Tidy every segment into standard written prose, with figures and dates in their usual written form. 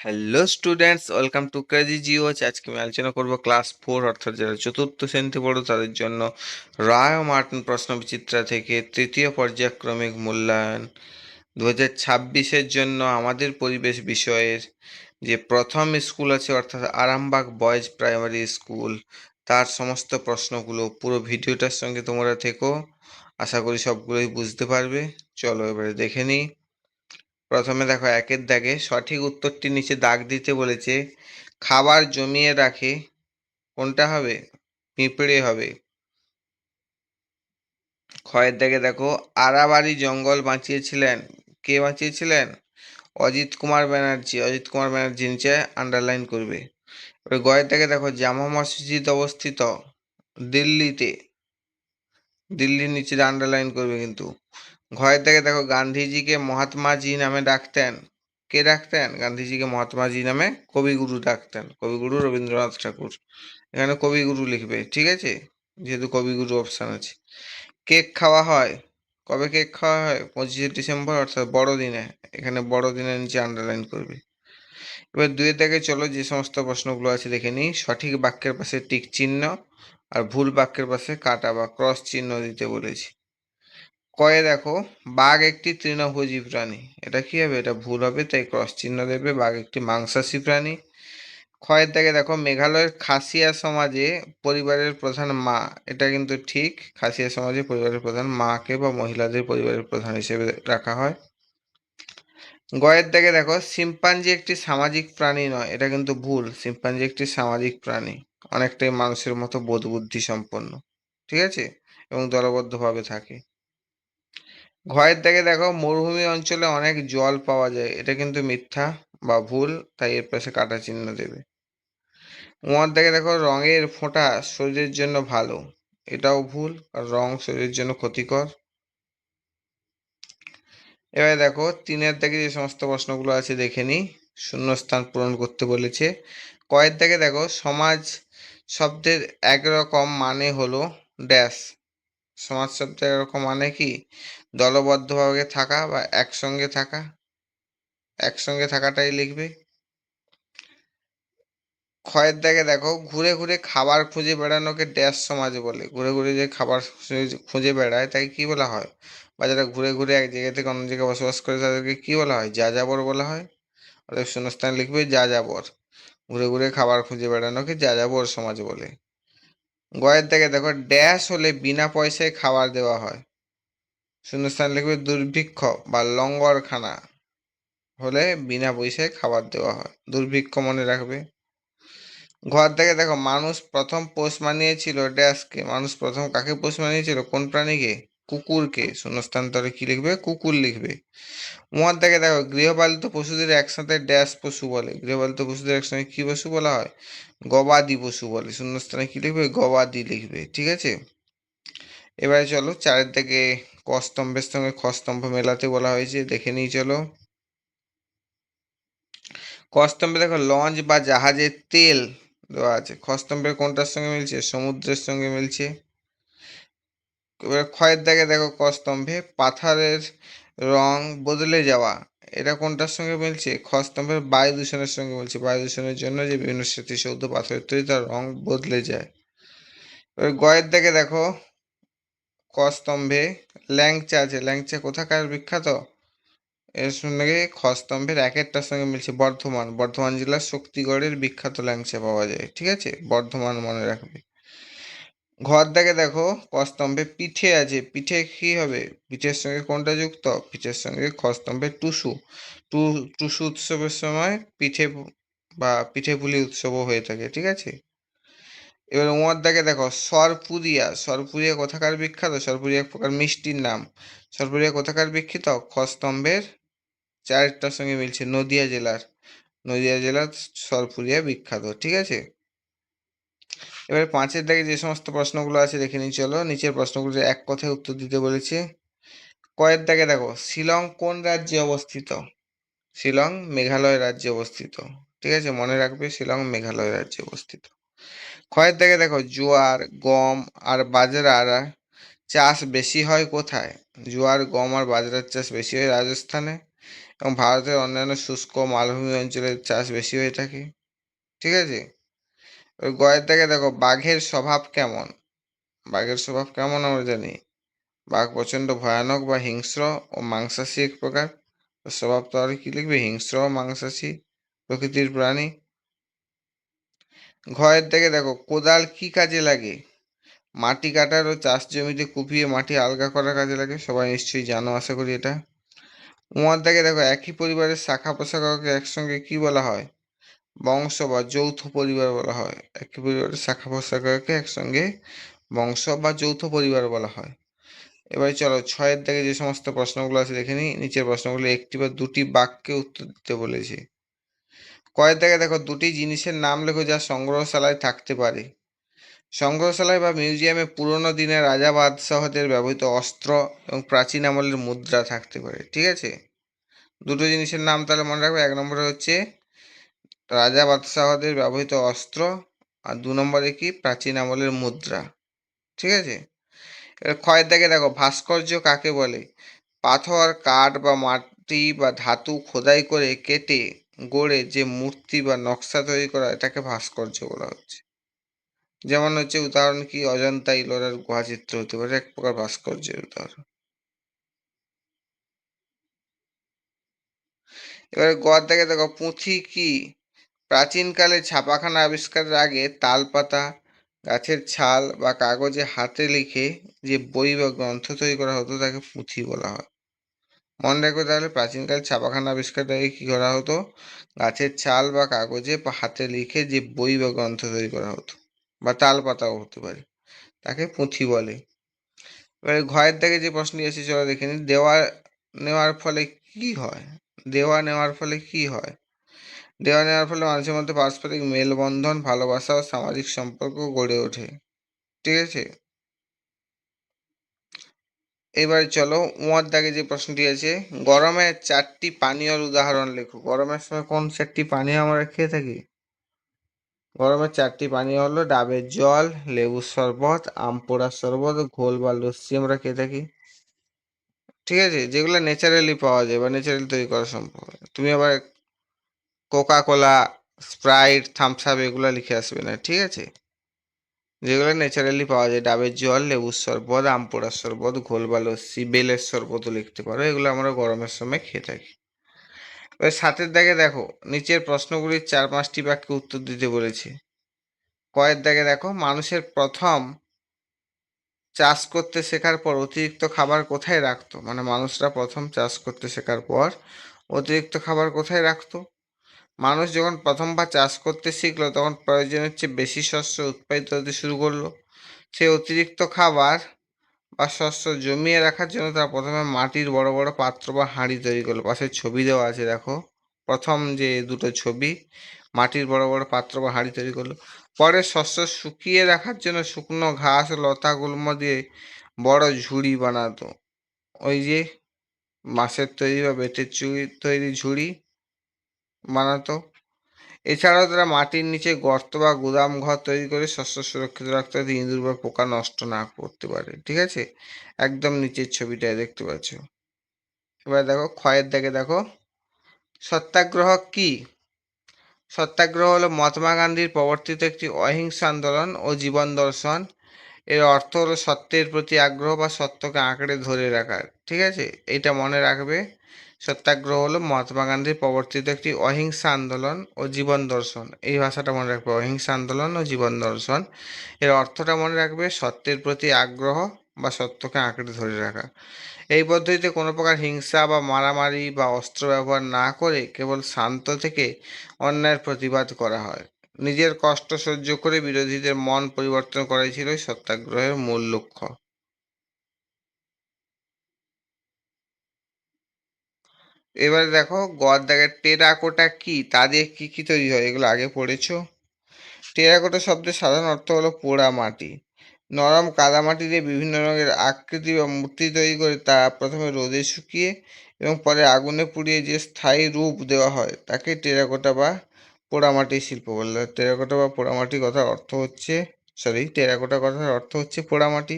Hello students, welcome to crazy জিওচ। আজকে আমি আলোচনা করব ক্লাস 4 অর্থাৎ যারা চতুর্থ শ্রেণীতে পড়ো তাদের জন্য রায় ও মার্টিন প্রশ্নবিচিত্রা থেকে তৃতীয় পর্যায়ক্রমিক মূল্যায়ন 2026-এর জন্য আমাদের পরিবেশ বিষয়ের যে প্রথম স্কুল আছে অর্থাৎ আরামবাগ বয়েজ প্রাইমারি স্কুল, তার সমস্ত প্রশ্নগুলো পুরো ভিডিওটার সঙ্গে তোমরা থেকো। আশা করি সবগুলোই বুঝতে পারবে। চলো এবারে দেখে নিই। প্রথমে দেখো একের দাগে সঠিক উত্তরটি নিচে দাগ দিতে বলেছে। খাবার জমিয়ে রাখে, কোনটা হবে? পিঁপড়ে হবে। ক্ষয়ের দাগে দেখো আড়াবাড়ি জঙ্গল বাঁচিয়েছিলেন, কে বাঁচিয়েছিলেন? অজিত কুমার ব্যানার্জি। অজিত কুমার ব্যানার্জি নিচে আন্ডারলাইন করবে। এবার গয়ের দাগে দেখো জামা মসজিদ অবস্থিত দিল্লিতে, দিল্লির নিচে আন্ডারলাইন করবে কিন্তু। ঘয়ের দাগে দেখো গান্ধীজিকে মহাত্মাজি নামে ডাকতেন, কে ডাকতেন? গান্ধীজিকে মহাত্মাজি নামে কবিগুরু ডাকতেন, কবিগুরু রবীন্দ্রনাথ ঠাকুর। এখানে কবিগুরু লিখবে, ঠিক আছে, যেহেতু কবিগুরু অপশান আছে। কেক খাওয়া হয়, কবে কেক খাওয়া হয়? 25শে ডিসেম্বর অর্থাৎ বড়দিনে। এখানে বড়দিনের নিচে আন্ডারলাইন করবে। এবার দুয়ের দাগে চলো যে সমস্ত প্রশ্নগুলো আছে দেখে নিই। সঠিক বাক্যের পাশে টিক চিহ্ন আর ভুল বাক্যের পাশে কাটা বা ক্রস চিহ্ন দিতে বলেছি। কয়ে দেখো বাঘ একটি তৃণভোজী প্রাণী, এটা কি হবে? এটা ভুল হবে, তাই ক্রস চিহ্ন দেবে। বাঘ একটি মাংসাশী প্রাণী। ক্ষয়ের দাগে দেখো মেঘালয়ের খাসিয়া সমাজে পরিবারের প্রধান মা, এটা কিন্তু ঠিক। খাসিয়া সমাজে পরিবারের প্রধান মাকে বা মহিলাদের পরিবারের প্রধান হিসেবে রাখা হয়। গয়ের দাগে দেখো শিম্পাঞ্জি একটি সামাজিক প্রাণী নয়, এটা কিন্তু ভুল। শিম্পাঞ্জি একটি সামাজিক প্রাণী, অনেকটাই মানুষের মতো বোধ বুদ্ধি সম্পন্ন, ঠিক আছে, এবং দলবদ্ধভাবে থাকে। ঘয়ের দাগে দেখো মরুভূমি অঞ্চলে অনেক জল পাওয়া যায়, এটা কিন্তু মিথ্যা বা ভুল, তাই এর পাশে কাটা চিহ্ন দেবে। উমার দাগে দেখো রঙের ফোঁটা শরীরের জন্য ভালো, এটাও ভুল, আর রং শরীরের জন্য ক্ষতিকর। এবারে দেখো তিনের দাগে যে সমস্ত প্রশ্নগুলো আছে দেখে নিই। শূন্যস্থান পূরণ করতে বলেছে। কয়ের দাগে দেখো সমাজ শব্দের একরকম মানে হলো ড্যাশ। সমাজ শব্দের একরকম মানে কি? দলবদ্ধভাবে থাকা বা একসঙ্গে থাকা, একসঙ্গে থাকাটাই লিখবে। ক্ষয়ের দাগে দেখো ঘুরে ঘুরে খাবার খুঁজে বেড়ানোকে ড্যাশ সমাজ বলে। ঘুরে ঘুরে যে খাবার খুঁজে বেড়ায় তাই কি বলা হয়? বা যারা ঘুরে ঘুরে এক জায়গা থেকে অন্য জায়গায় বসবাস করে তাদেরকে কি বলা হয়? যাযাবর বলা হয়। অর্থাৎ শূন্যস্থান লিখবে যাযাবর। ঘুরে ঘুরে খাবার খুঁজে বেড়ানোকে যাযাবর সমাজ বলে। গয়ের দাগে দেখো ড্যাশ হলে বিনা পয়সায় খাবার দেওয়া হয়। শূন্যস্থান লিখবে দুর্ভিক্ষ বা লঙ্গরখানা হলে বিনা পয়সায় খাবার দেওয়া হয়। দুর্ভিক্ষ মনে রাখবে। ঘর থেকে দেখো মানুষ প্রথম পোষ মানিয়েছিল ড্যাশকে। মানুষ প্রথম কাকে পোষ মানিয়েছিল? কোন প্রাণীকে? কুকুরকে। শূন্যস্থান তাহলে কি লিখবে? কুকুর লিখবে। উমার থেকে দেখো গৃহপালিত পশুদের একসাথে ড্যাশ পশু বলে। গৃহপালিত পশুদের একসঙ্গে কি পশু বলা হয়? গবাদি পশু বলে। শূন্যস্থানে কি লিখবে? গবাদি লিখবে, ঠিক আছে। এবারে চলো চারের থেকে ক স্তম্ভের সঙ্গে খ স্তম্ভ মেলাতে বলা হয়েছে, দেখে নিই চলো। ক স্তম্ভে দেখো লঞ্চ বা জাহাজের তেল দেওয়া আছে। খ স্তম্ভের কোনটার সঙ্গে মিলছে? সমুদ্রের সঙ্গে মিলছে। এবার ক্ষয়ের দাগে দেখো ক স্তম্ভে পাথরের রং বদলে যাওয়া, এটা কোনটার সঙ্গে মিলছে? খ স্তম্ভের বায়ু দূষণের সঙ্গে মিলছে। বায়ু দূষণের জন্য যে বিভিন্ন স্মৃতিসৌধ পাথরের তৈরি তার রং বদলে যায়। এবার গয়ের দাগে দেখো ক স্তম্ভে ল্যাংচা আছে। ল্যাংচা কোথাকার বিখ্যাত? এর সঙ্গে খ স্তম্ভের একেরটার সঙ্গে মিলছে। বর্ধমান, বর্ধমান জেলার শক্তিগড়ের বিখ্যাত ল্যাংচা পাওয়া যায়, ঠিক আছে, বর্ধমান মনে রাখবে। ঘর দাগে দেখো ক স্তম্ভে পিঠে আছে। পিঠে কি হবে? পিঠের সঙ্গে কোনটা যুক্ত? পিঠের সঙ্গে খ স্তম্ভে টুসু। টুসু উৎসবের সময় পিঠে বা পিঠে পুলি উৎসবও হয়ে থাকে, ঠিক আছে। এবার উমার দাগে দেখো সরপুরিয়া। সরপুরিয়া কোথাকার বিখ্যাত? সরপুরিয়া এক প্রকার মিষ্টির নাম। সরপুরিয়া কোথাকার বিখ্যাত? খ স্তম্ভের চারটার সঙ্গে মিলছে। নদিয়া জেলার, নদিয়া জেলার সরপুরিয়া বিখ্যাত, ঠিক আছে। এবার পাঁচের দাগে যে সমস্ত প্রশ্নগুলো আছে দেখে নিই চলো। নিচের প্রশ্নগুলো এক কথায় উত্তর দিতে বলেছে। কয়ের দাগে দেখো শিলং কোন রাজ্যে অবস্থিত? শিলং মেঘালয় রাজ্যে অবস্থিত, ঠিক আছে, মনে রাখবে শিলং মেঘালয় রাজ্যে অবস্থিত। ক্ষয়ের দাগে দেখো জোয়ার গম আর বাজরার চাষ বেশি হয় কোথায়? জোয়ার গম আর বাজরার চাষ বেশি হয় রাজস্থানে। এবং ভারতের অন্যান্য শুষ্ক মালভূমি অঞ্চলে চাষ বেশি হয়ে থাকে। ঠিক আছে। ওই গয়ের থেকে দেখো বাঘের স্বভাব কেমন। বাঘের স্বভাব কেমন আমরা জানি, বাঘ প্রচণ্ড ভয়ানক বা হিংস্র ও মাংসাশী এক প্রকার। স্বভাব তো আর কি লিখবে, হিংস্র ও মাংসাশী প্রকৃতির প্রাণী। ঘয়ের থেকে দেখো কোদাল কি কাজে লাগে। মাটি কাটার ও চাষ জমিতে কুপিয়ে মাটি আলগা করার কাজে লাগে, সবাই নিশ্চয়ই জানো আশা করি এটা। উমার দাগে দেখো একই পরিবারের শাখা প্রশাখাকে একসঙ্গে কি বলা হয়, বংশ বা যৌথ পরিবার বলা হয়। একই পরিবারের শাখা প্রশাখাকে একসঙ্গে বংশ বা যৌথ পরিবার বলা হয়। এবারে চলো ছয়ের দাগে যে সমস্ত প্রশ্নগুলো আছে দেখে নিই। নিচের প্রশ্নগুলো একটি বা দুটি বাক্যে উত্তর দিতে বলেছে। কয়ের দাগে দেখো দুটি জিনিসের নাম লেখো যা সংগ্রহশালায় থাকতে পারে। সংগ্রহশালায় বা মিউজিয়ামে পুরোনো দিনের রাজা বাদশাহদের ব্যবহৃত অস্ত্র এবং প্রাচীন আমলের মুদ্রা থাকতে পারে। ঠিক আছে, দুটো জিনিসের নাম তাহলে মনে রাখবে। এক নম্বরে হচ্ছে রাজা বাদশাহদের ব্যবহৃত অস্ত্র, আর দু নম্বরে কি, প্রাচীন আমলের মুদ্রা। ঠিক আছে। এবার ক্ষয়ের দাগে দেখো ভাস্কর্য কাকে বলে। পাথর, কাঠ বা মাটি বা ধাতু খোদাই করে কেটে গড়ে যে মূর্তি বা নকশা তৈরি করা, এটাকে ভাস্কর্য বলা হচ্ছে। যেমন হচ্ছে উদাহরণ কি, অজন্তা ইলোরার গুহা চিত্র হতে পারে এক প্রকার ভাস্কর্যের উদাহরণ। এবারে গড় থেকে দেখো পুঁথি কি। প্রাচীনকালে ছাপাখানা আবিষ্কারের আগে তালপাতা, গাছের ছাল বা কাগজে হাতে লিখে যে বই বা গ্রন্থ তৈরি করা হতো তাকে পুঁথি বলা হয়। মনে রাখবে তাহলে, প্রাচীনকালে ছাপাখানা আবিষ্কারের আগে কি করা হতো, গাছের ছাল বা কাগজে বা হাতে লিখে যে বই বা গ্রন্থ তৈরি করা হতো, বা তালপাতাও হতে পারে, তাকে পুঁথি বলে। এবারে ঘয়ের থেকে যে প্রশ্নটি এসেছে চলো দেখে নিই। দেওয়া নেওয়ার ফলে কি হয়। দেওয়া নেওয়ার ফলে কি হয়। দেওয়া নেওয়ার ফলে মানুষের মধ্যে পারস্পরিক মেলবন্ধন, ভালোবাসা ও সামাজিক সম্পর্ক গড়ে ওঠে। ঠিক আছে। এবারে চলো উমার দাগে যে প্রশ্নটি আছে, গরমে চারটি পানীয়র উদাহরণ লেখো। গরমের সময় কোন চারটি পানীয় আমরা খেয়ে থাকি। গরমের চারটি পানীয় হলো ডাবের জল, লেবুর শরবত, আম পোড়ার শরবত, ঘোল বা লস্যি আমরা খেয়ে থাকি। ঠিক আছে, যেগুলো ন্যাচারালি পাওয়া যায় বা ন্যাচারালি তৈরি করা সম্ভব। তুমি আবার Coca Cola, Sprite, Thums Up এগুলো লিখে আসবে না। ঠিক আছে, যেগুলো ন্যাচারালি পাওয়া যায়, ডাবের জল, লেবুর শরবত, আম পোড়ার শরবত, ঘোল বা লস্যি, বেলের শরবতও লিখতে পারো, এগুলো আমরা গরমের সময় খেয়ে থাকি। এবার সাতের দাগে দেখো নিচের প্রশ্নগুলির 4-5টি বাক্যে উত্তর দিতে বলেছে। কয়ের দাগে দেখো মানুষের প্রথম চাষ করতে শেখার পর অতিরিক্ত খাবার কোথায় রাখতো, মানে মানুষরা প্রথম চাষ করতে শেখার পর অতিরিক্ত খাবার কোথায় রাখতো। মানুষ যখন প্রথমবার চাষ করতে শিখলো তখন প্রয়োজনের চেয়ে বেশি শস্য উৎপাদিত হতে শুরু করলো। সেই অতিরিক্ত খাবার বা শস্য জমিয়ে রাখার জন্য তারা প্রথমে মাটির বড় বড় পাত্র বা হাঁড়ি তৈরি করলো। পাশে ছবি দেওয়া আছে দেখো, প্রথম যে দুটো ছবি, মাটির বড় বড় পাত্র বা হাঁড়ি তৈরি করলো। পরে শস্য শুকিয়ে রাখার জন্য শুকনো ঘাস ও লতা গুল্ম দিয়ে বড় ঝুড়ি বানাতো। ওই যে বাঁশের তৈরি বা বেতের তৈরি ঝুড়ি বানাতো। এছাড়াও তারা মাটির নিচে গর্ত বা গুদাম ঘর তৈরি করে শস্য সুরক্ষিত রাখতে, যাতে ইঁদুর বা পোকা নষ্ট না করতে পারে। ঠিক আছে, একদম নিচের ছবিটায় দেখতে পাচ্ছ। এবার দেখো ক্ষয়ের দাগে দেখো সত্যাগ্রহ কি। সত্যাগ্রহ হলো মহাত্মা গান্ধীর প্রবর্তিত একটি অহিংস আন্দোলন ও জীবন দর্শন। এর অর্থ হলো সত্যের প্রতি আগ্রহ বা সত্যকে আঁকড়ে ধরে রাখার। ঠিক আছে, এইটা মনে রাখবে। সত্যাগ্রহ হলো মহাত্মা গান্ধীর প্রবর্তিত একটি অহিংসা আন্দোলন ও জীবন দর্শন। এই ভাষাটা মনে রাখবে, অহিংসা আন্দোলন ও জীবন দর্শন। এর অর্থটা মনে রাখবে, সত্যের প্রতি আগ্রহ বা সত্যকে আঁকড়ে ধরে রাখা। এই পদ্ধতিতে কোনো প্রকার হিংসা বা মারামারি বা অস্ত্র ব্যবহার না করে কেবল শান্ত থেকে অন্যায়ের প্রতিবাদ করা হয়। নিজের কষ্ট সহ্য করে বিরোধীদের মন পরিবর্তন করাই ছিল এই সত্যাগ্রহের মূল লক্ষ্য। এবারে দেখো গদ দাগের টেরাকোটা কি, তা দিয়ে কি কি তৈরি হয়, এগুলো আগে পড়েছো। টেরাকোটা শব্দের সাধারণ অর্থ হলো পোড়া মাটি। নরম কাদামাটি দিয়ে বিভিন্ন রঙের আকৃতি বা মূর্তি তৈরি করে তা প্রথমে রোদে শুকিয়ে এবং পরে আগুনে পুড়িয়ে যে স্থায়ী রূপ দেওয়া হয় তাকে টেরাকোটা বা পোড়ামাটির শিল্প বলে। টেরাকোটা বা পোড়ামাটি কথার অর্থ হচ্ছে, টেরাকোটা কথার অর্থ হচ্ছে পোড়ামাটি।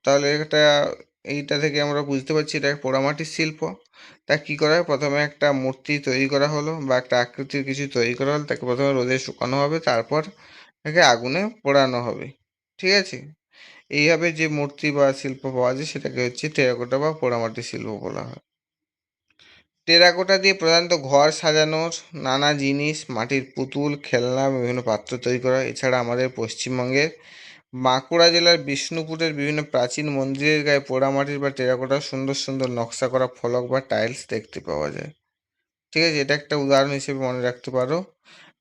তাহলে এটা, এইটা থেকে আমরা বুঝতে পারছি এটা পোড়ামাটির শিল্প। তা কী করা হয়, প্রথমে একটা মূর্তি তৈরি করা হলো বা একটা আকৃতির কিছু তৈরি করা হলো, তাকে প্রথমে রোদে শুকানো হবে, তারপর তাকে আগুনে পোড়ানো হবে। ঠিক আছে? এইভাবে যে মূর্তি বা শিল্প পাওয়া যায় সেটাকে হচ্ছে টেরাকোটা বা পোড়ামাটির শিল্প বলা হয়। টেরাকোটা দিয়ে প্রধানত ঘর সাজানোর নানা জিনিস, মাটির পুতুল, খেলনা, বিভিন্ন পাত্র তৈরি করা হয়। এছাড়া আমাদের পশ্চিমবঙ্গের বাঁকুড়া জেলার বিষ্ণুপুরের বিভিন্ন প্রাচীন মন্দিরের গায়ে পোড়ামাটির বা টেরাকোটার সুন্দর সুন্দর নকশা করা ফলক বা টাইলস দেখতে পাওয়া যায়। ঠিক আছে, এটা একটা উদাহরণ হিসেবে মনে রাখতে পারো।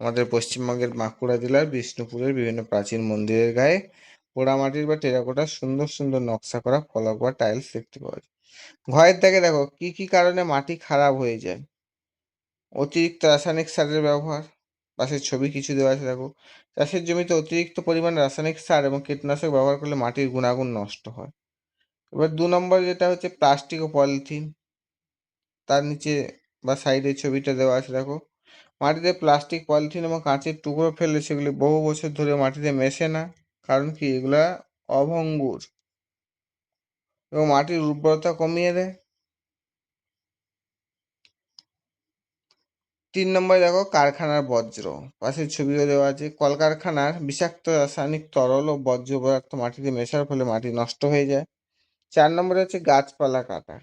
আমাদের পশ্চিমবঙ্গের বাঁকুড়া জেলার বিষ্ণুপুরের বিভিন্ন প্রাচীন মন্দিরের গায়ে পোড়ামাটির বা টেরাকোটার সুন্দর সুন্দর নকশা করা ফলক বা টাইলস দেখতে পাওয়া যায়। ঘরের দাগে দেখো কি কি কারণে মাটি খারাপ হয়ে যায়। অতিরিক্ত রাসায়নিক সারের ব্যবহার, পাশের ছবি কিছু দেওয়া আছে দেখো। চাষের জমিতে অতিরিক্ত পরিমাণে রাসায়নিক সার এবং কীটনাশক ব্যবহার করলে মাটির গুণাগুণ নষ্ট হয়। এবার 2 নম্বর যেটা হচ্ছে প্লাস্টিক ও পলিথিন, তার নিচে বা সাইডে ছবিটা দেওয়া আছে দেখো। মাটিতে প্লাস্টিক, পলিথিন এবং কাঁচের টুকরো ফেললে সেগুলি বহু বছর ধরে মাটিতে মেশে না, কারণ কি এগুলা অভঙ্গুর এবং মাটির উর্বরতা কমিয়ে দেয়। 3 নম্বরে দেখো কারখানার বর্জ্য, পাশের ছবিও দেওয়া আছে। কলকারখানার বিষাক্ত রাসায়নিক তরল ও বর্জ্য পদার্থ মাটিতে মেশার ফলে মাটি নষ্ট হয়ে যায়। 4 নম্বরে হচ্ছে গাছপালা কাটা,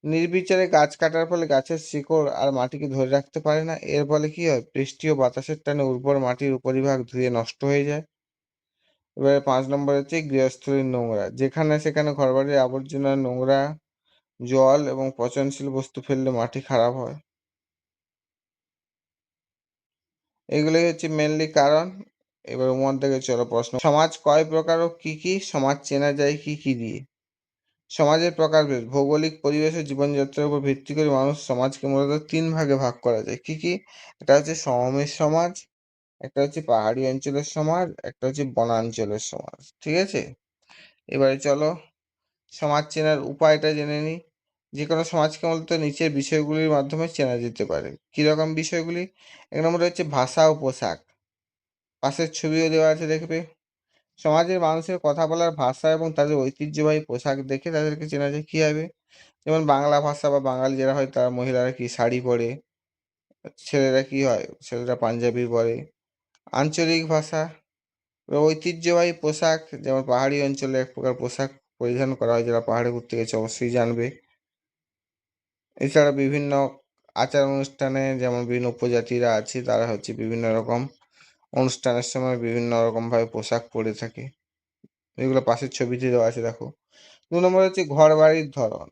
নির্বিচারে গাছ কাটার ফলে গাছের শিকড় আর মাটিকে ধরে রাখতে পারে না। এর ফলে কি হয়, বৃষ্টি ও বাতাসের টানে উর্বর মাটির উপরিভাগ ধুয়ে নষ্ট হয়ে যায়। এবারে 5 নম্বর হচ্ছে গৃহস্থলীর নোংরা, যেখানে সেখানে ঘরবাড়ির আবর্জনা, নোংরা জল এবং পচনশীল বস্তু ফেললে মাটি খারাপ হয়। এগুলোই হচ্ছে মেনলি কারণ। এবার ওর থেকে চলো প্রশ্ন, সমাজ কয় প্রকার ও কি কি? সমাজ চেনা যায় কি কি দিয়ে? সমাজের প্রকারভেদ, ভৌগোলিক পরিবেশ ও জীবনযাত্রার উপর ভিত্তি করে মানুষ সমাজকে মূলত 3 ভাগে ভাগ করা যায়। কি কি? একটা হচ্ছে সমভূমির সমাজ, একটা হচ্ছে পাহাড়ি অঞ্চলের সমাজ, একটা হচ্ছে বনাঞ্চলের সমাজ। ঠিক আছে, এবারে চলো সমাজ চেনার উপায়টা জেনে নিই। যে কোনো সমাজকে মূলত নিচের বিষয়গুলির মাধ্যমে চেনা যেতে পারে। কীরকম বিষয়গুলি? 1 নম্বরে হচ্ছে ভাষা ও পোশাক, পাশের ছবিও দেওয়া আছে দেখবে। সমাজের মানুষের কথা বলার ভাষা এবং তাদের ঐতিহ্যবাহী পোশাক দেখে তাদেরকে চেনা যায় কীভাবে। যেমন বাংলা ভাষা বা বাঙালি যারা হয় তারা, মহিলারা কি শাড়ি পরে, ছেলেরা কি হয়, ছেলেরা পাঞ্জাবি পরে। আঞ্চলিক ভাষা, ঐতিহ্যবাহী পোশাক, যেমন পাহাড়ি অঞ্চলে এক প্রকার পোশাক পরিধান করা হয়, যারা পাহাড়ে ঘুরতে গেছে অবশ্যই জানবে। এছাড়া বিভিন্ন আচার অনুষ্ঠানে, যেমন বিভিন্ন উপজাতিরা আছে তারা হচ্ছে বিভিন্ন রকম অনুষ্ঠানের সময় বিভিন্ন রকমভাবে পোশাক পরে থাকে, এগুলো পাশের ছবিতে দেওয়া আছে দেখো। 2 নম্বর হচ্ছে ঘর বাড়ির ধরন।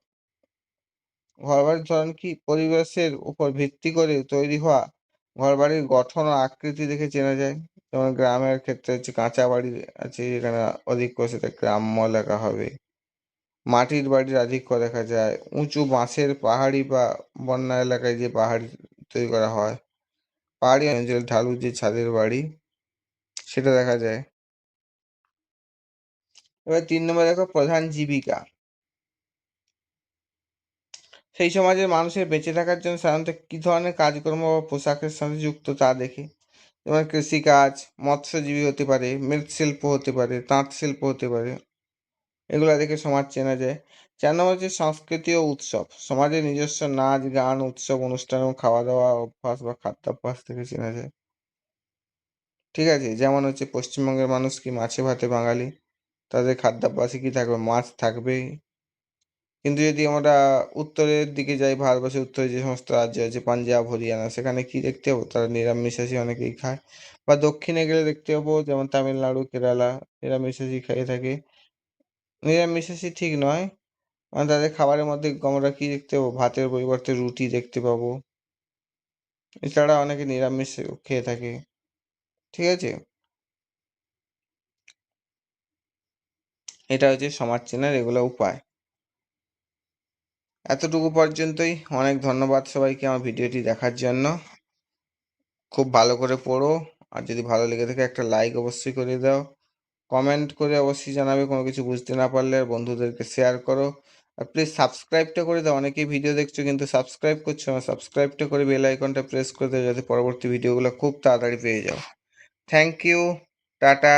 ঘর বাড়ির ধরন কি? পরিবেশের উপর ভিত্তি করে তৈরি হওয়া ঘর বাড়ির গঠন ও আকৃতি দেখে চেনা যায়। যেমন গ্রামের ক্ষেত্রে হচ্ছে কাঁচা বাড়ি আছে, এখানে অধিক সেটা গ্রাম্য এলাকা হবে। মাটির বাড়ির আধিক্য দেখা যায়। উঁচু বাঁশের পাহাড়ি বা বন্যা এলাকায় যে পাহাড়ি তৈরি করা হয়। পাহাড়ি অঞ্চলে ঢালু যে ছাদের বাড়ি সেটা দেখা যায়। এবার 3 নম্বর দেখো প্রধান জীবিকা। সেই সমাজের মানুষের বেঁচে থাকার জন্য সাধারণত কী ধরনের কাজকর্ম বা পোশাকের সাথে যুক্ত তা দেখে। যেমন কৃষিকাজ, মৎস্যজীবী হতে পারে, মৃৎশিল্প হতে পারে, তাঁত শিল্প হতে পারে, এগুলো দেখে সমাজ চেনা যায়। 4 নম্বর হচ্ছে সংস্কৃতি ও উৎসব। সমাজের নিজস্ব নাচ, গান, উৎসব, অনুষ্ঠান এবং খাওয়া দাওয়া অভ্যাস বা খাদ্যাভ্যাস থেকে চেনা যায়। ঠিক আছে, যেমন হচ্ছে পশ্চিমবঙ্গের মানুষ কি মাছে ভাতে বাঙালি, তাদের খাদ্যাভ্যাসে কি থাকবে, মাছ থাকবেই। কিন্তু যদি আমরা উত্তরের দিকে যাই, ভারতবর্ষের উত্তরে যে সমস্ত রাজ্য আছে, পাঞ্জাব, হরিয়ানা, সেখানে কি দেখতে পাবো, তারা নিরামিষাশী অনেকেই খায়। বা দক্ষিণে গেলে দেখতে পাবো যেমন তামিলনাড়ু, কেরালা, নিরামিষাশী খেয়ে থাকে। নিরামিষাশী ঠিক নয়, মানে তাদের খাবারের মধ্যে আমরা কি দেখতে পাবো, ভাতের পরিবর্তে রুটি দেখতে পাবো। এছাড়া অনেকে নিরামিষ খেয়ে থাকে। ঠিক আছে, এটা হচ্ছে সমাজ চেনার এগুলো উপায়। এতটুকু পর্যন্তই। অনেক ধন্যবাদ সবাইকে আমার ভিডিওটি দেখার জন্য। খুব ভালো করে পড়ো, আর যদি ভালো লেগে থাকে একটা লাইক অবশ্যই করে দাও। কমেন্ট করে অবশ্যই জানাবে কোনো কিছু বুঝতে না পারলে, আর বন্ধুদেরকে শেয়ার করো। আর প্লিজ সাবস্ক্রাইবটা করে দাও, অনেকেই ভিডিও দেখছো কিন্তু সাবস্ক্রাইব করছো না। সাবস্ক্রাইবটা করে বেল আইকনটা প্রেস করে দাও, যাতে পরবর্তী ভিডিওগুলো খুব তাড়াতাড়ি পেয়ে যাও। Thank you, tata.